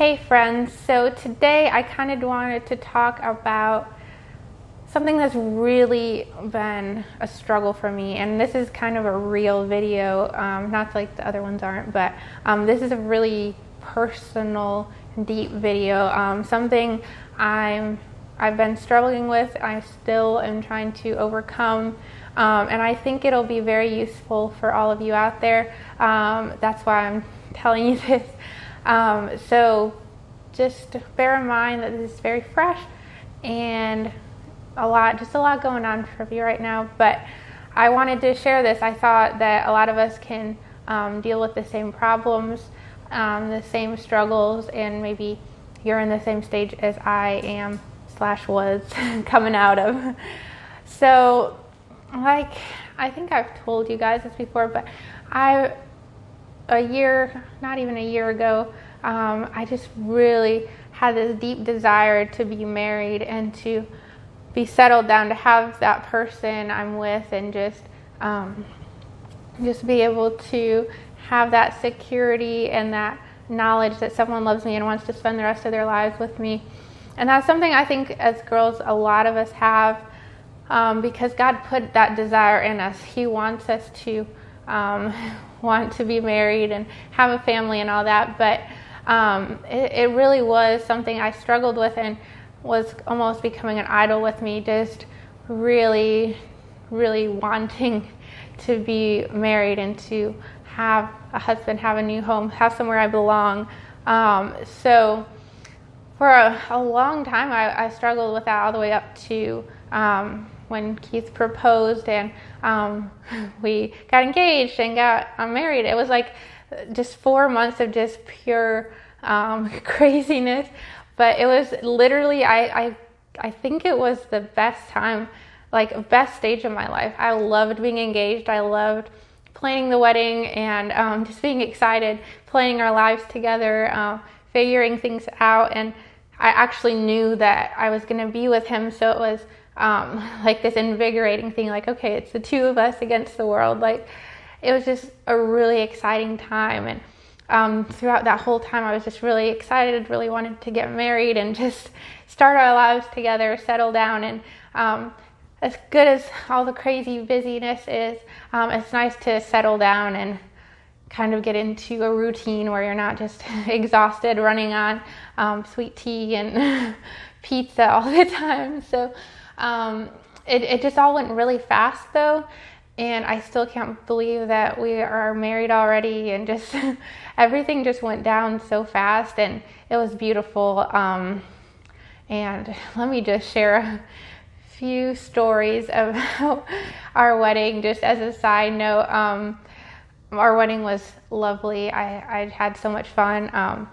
Hey friends, so today I kind of wanted to talk about something that's really been a struggle for me, and this is kind of a real video, not like the other ones aren't, but this is a really personal, deep video, something I've been struggling with, I still am trying to overcome, and I think it'll be very useful for all of you out there. That's why I'm telling you this. So just bear in mind that this is very fresh and a lot going on for me right now, but I wanted to share this. I thought that a lot of us can deal with the same problems, the same struggles, and maybe you're in the same stage as I am / was coming out of. So like, I think I've told you guys this before, but not even a year ago, I just really had this deep desire to be married and to be settled down, to have that person I'm with, and just be able to have that security and that knowledge that someone loves me and wants to spend the rest of their lives with me. And that's something I think as girls a lot of us have, because God put that desire in us. He wants us to want to be married and have a family and all that, but it really was something I struggled with and was almost becoming an idol with me, just really, really wanting to be married and to have a husband, have a new home, have somewhere I belong. So for a long time I struggled with that all the way up to when Keith proposed and we got engaged and got married. It was like just 4 months of just pure craziness, but it was literally, I think it was the best time, like best stage of my life. I loved being engaged. I loved planning the wedding and just being excited, planning our lives together, figuring things out. And I actually knew that I was going to be with him, so it was like this invigorating thing, like, okay, it's the two of us against the world. Like, it was just a really exciting time, and throughout that whole time I was just really excited, really wanted to get married and just start our lives together, settle down. And as good as all the crazy busyness is, it's nice to settle down and kind of get into a routine where you're not just exhausted running on sweet tea and pizza all the time. So it just all went really fast though, and I still can't believe that we are married already, and just everything just went down so fast, and it was beautiful. And let me just share a few stories about our wedding, just as a side note. Our wedding was lovely. I had so much fun.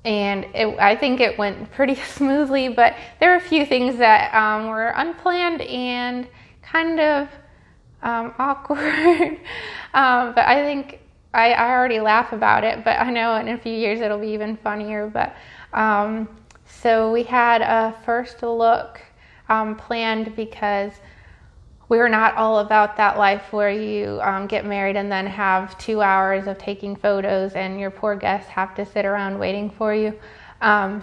And I think it went pretty smoothly, but there were a few things that were unplanned and kind of awkward. But I think I already laugh about it, but I know in a few years it'll be even funnier. But so we had a first look planned because we were not all about that life where you get married and then have 2 hours of taking photos and your poor guests have to sit around waiting for you.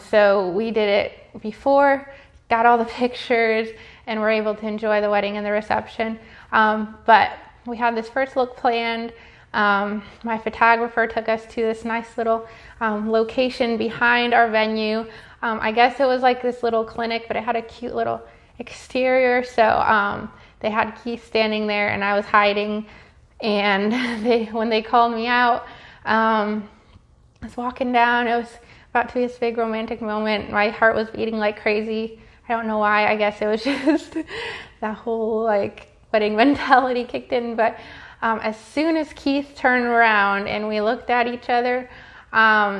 So we did it before, got all the pictures, and were able to enjoy the wedding and the reception. But we had this first look planned. My photographer took us to this nice little location behind our venue. I guess it was like this little clinic, but it had a cute little exterior. So they had Keith standing there and I was hiding, and when they called me out, I was walking down. It was about to be this big romantic moment. My heart was beating like crazy. I don't know why. I guess it was just that whole like wedding mentality kicked in. But as soon as Keith turned around and we looked at each other,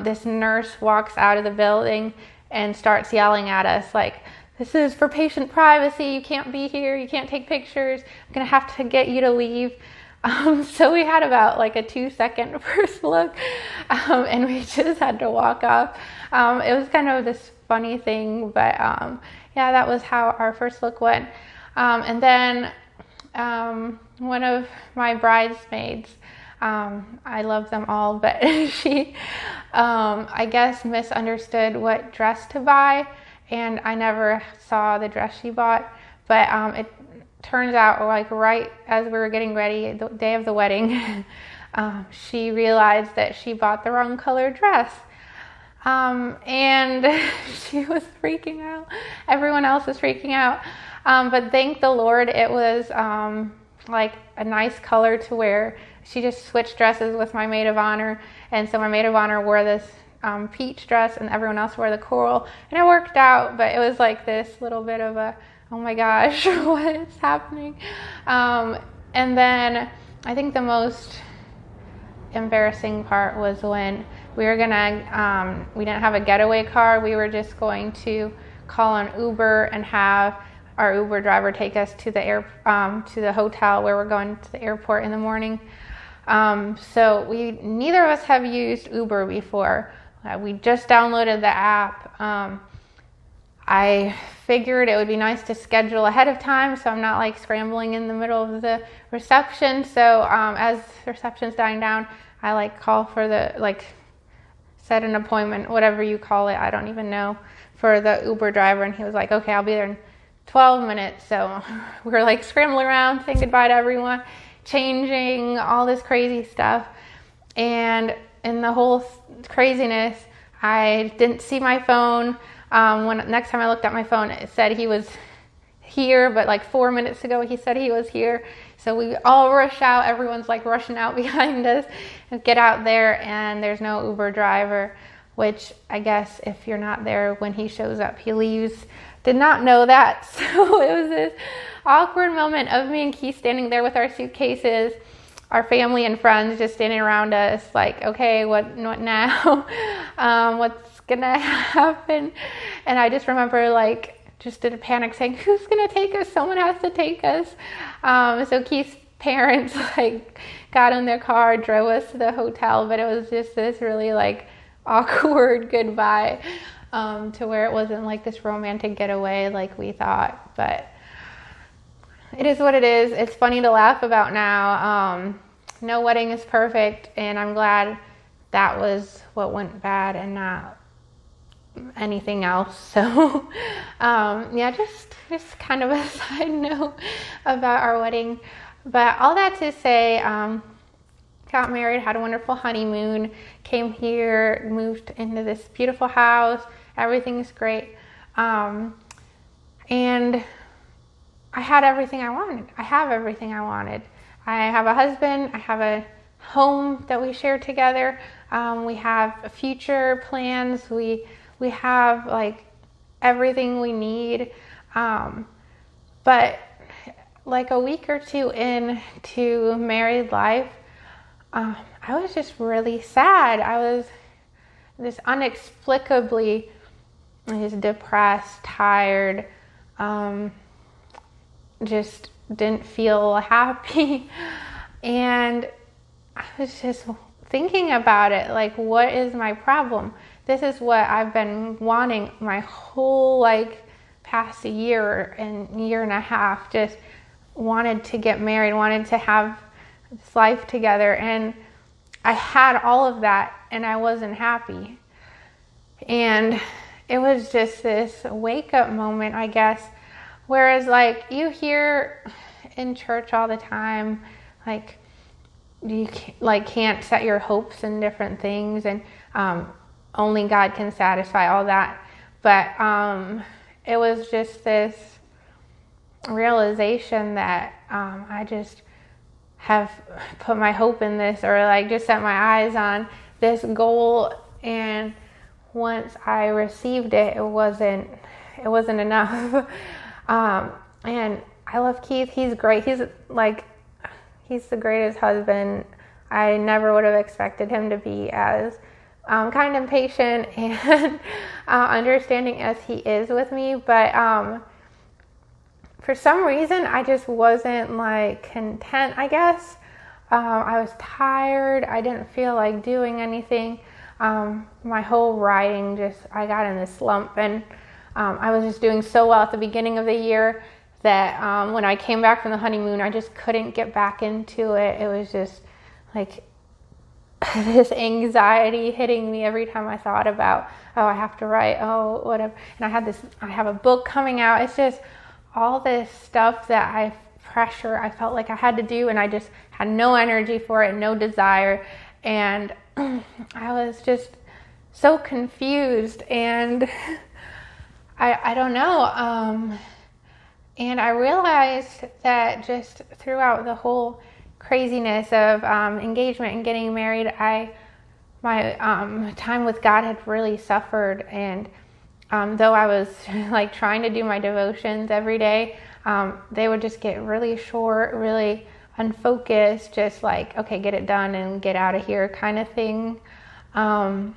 this nurse walks out of the building and starts yelling at us like, "This is for patient privacy. You can't be here. You can't take pictures. I'm going to have to get you to leave." So we had about like a 2-second first look, and we just had to walk off. It was kind of this funny thing, but yeah, that was how our first look went. And then one of my bridesmaids I love them all, but she, I guess, misunderstood what dress to buy, and I never saw the dress she bought. But it turns out, like, right as we were getting ready, the day of the wedding, she realized that she bought the wrong color dress. And she was freaking out. Everyone else was freaking out. But thank the Lord, it was like a nice color to wear. She just switched dresses with my maid of honor. And so my maid of honor wore this peach dress and everyone else wore the coral. And it worked out, but it was like this little bit of a, oh my gosh, what is happening? And then I think the most embarrassing part was when we were gonna, we didn't have a getaway car. We were just going to call an Uber and have our Uber driver take us to the to the hotel where we're going to the airport in the morning. So neither of us have used Uber before. We just downloaded the app. I figured it would be nice to schedule ahead of time so I'm not like scrambling in the middle of the reception. So as the reception's dying down, I like call for the, like, set an appointment, whatever you call it, I don't even know, for the Uber driver, and he was like, okay, I'll be there in 12 minutes. So we were like scrambling around, saying goodbye to everyone, changing, all this crazy stuff. And in the whole craziness, I didn't see my phone. When next time I looked at my phone, it said he was here, but like 4 minutes ago he said he was here. So we all rush out. Everyone's like rushing out behind us and get out there, and there's no Uber driver, which I guess if you're not there when he shows up, he leaves. Did not know that. So it was this awkward moment of me and Keith standing there with our suitcases, our family and friends just standing around us like, okay, what now? What's gonna happen? And I just remember like just in a panic saying, who's gonna take us? Someone has to take us. So Keith's parents like got in their car, drove us to the hotel, but it was just this really like awkward goodbye, to where it wasn't like this romantic getaway like we thought. But it is what it is. It's funny to laugh about now. No wedding is perfect, and I'm glad that was what went bad and not anything else. So yeah, just kind of a side note about our wedding. But all that to say, got married, had a wonderful honeymoon, came here, moved into this beautiful house. Everything's great. And I had everything I wanted. I have everything I wanted. I have a husband. I have a home that we share together. We have future plans. We have like everything we need. But like a week or two into married life, I was just really sad. I was just inexplicably just depressed, tired, just didn't feel happy. And I was just thinking about it, like, what is my problem? This is what I've been wanting my whole like past year and a half, just wanted to get married, wanted to have this life together, and I had all of that and I wasn't happy. And it was just this wake up moment, I guess. Whereas like you hear in church all the time, like you can't set your hopes in different things, and only God can satisfy all that. But it was just this realization that I just have put my hope in this, or like just set my eyes on this goal, and once I received it, it wasn't enough. And I love Keith. He's great. He's the greatest husband. I never would have expected him to be as kind and patient and understanding as he is with me. But for some reason, I just wasn't like content, I guess. I was tired. I didn't feel like doing anything. My whole writing I got in this slump, and I was just doing so well at the beginning of the year that when I came back from the honeymoon, I just couldn't get back into it. It was just like this anxiety hitting me every time I thought about, oh, I have to write, oh, whatever. And I have a book coming out. It's just all this stuff that pressure I felt like I had to do, and I just had no energy for it, no desire. And I was just so confused, and I don't know. And I realized that just throughout the whole craziness of engagement and getting married, my time with God had really suffered. And though I was like trying to do my devotions every day, they would just get really short, really unfocused, just like, okay, get it done and get out of here kind of thing. And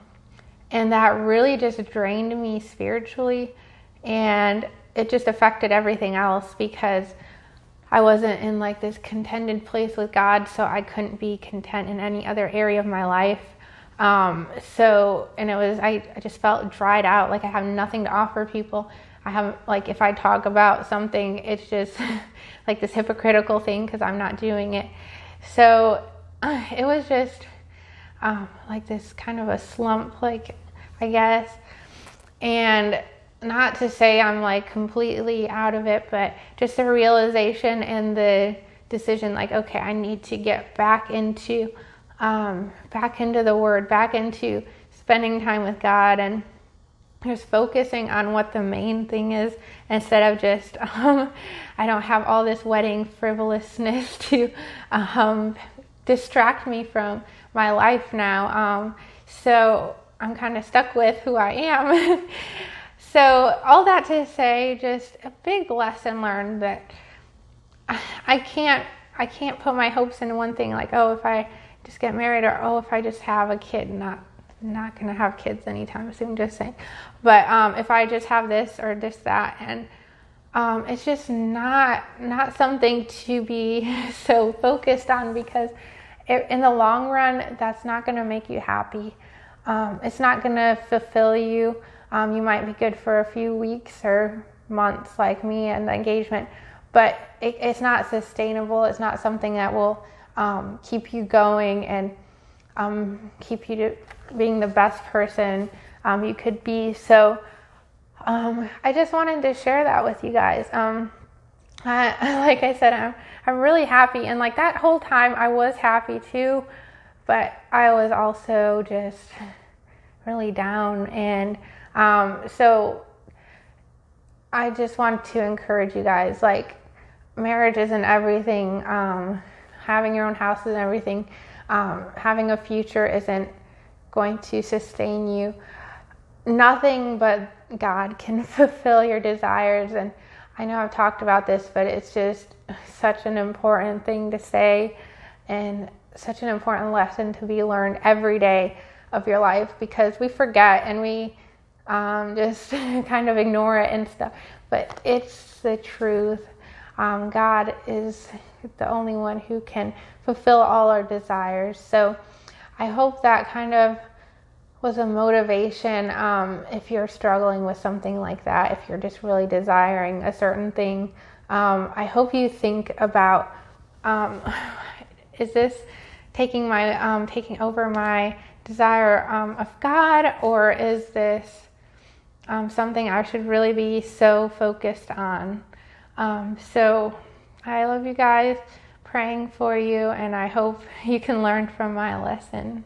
that really just drained me spiritually, and it just affected everything else because I wasn't in like this contented place with God, so I couldn't be content in any other area of my life. And I just felt dried out, like I have nothing to offer people. I have, like, if I talk about something, it's just like this hypocritical thing because I'm not doing it. So it was just like this kind of a slump, like, I guess. And not to say I'm like completely out of it, but just the realization and the decision, like, okay, I need to get back into the Word, back into spending time with God, and just focusing on what the main thing is, instead of just I don't have all this wedding frivolousness to distract me from my life now. So I'm kind of stuck with who I am. So all that to say, just a big lesson learned that I can't put my hopes into one thing, like, oh, if I just get married, or oh, if I just have a kid. Not gonna have kids anytime soon, just saying. But if I just have this or just that, and it's just not something to be so focused on, because in the long run, that's not gonna make you happy. It's not gonna fulfill you. You might be good for a few weeks or months, like me and the engagement, but it's not sustainable. It's not something that will keep you going and keep you to being the best person you could be. So I just wanted to share that with you guys. Like I said, I'm really happy, and like that whole time I was happy too, but I was also just really down. And so I just want to encourage you guys, like, marriage isn't everything. Having your own house isn't everything. Having a future isn't going to sustain you. Nothing but God can fulfill your desires. And I know I've talked about this, but it's just such an important thing to say, and such an important lesson to be learned every day of your life, because we forget and we just kind of ignore it and stuff. But it's the truth. God is the only one who can fulfill all our desires. So I hope that kind of was a motivation if you're struggling with something like that, if you're just really desiring a certain thing. I hope you think about, is this taking over my desire of God, or is this something I should really be so focused on? So I love you guys, praying for you, and I hope you can learn from my lesson.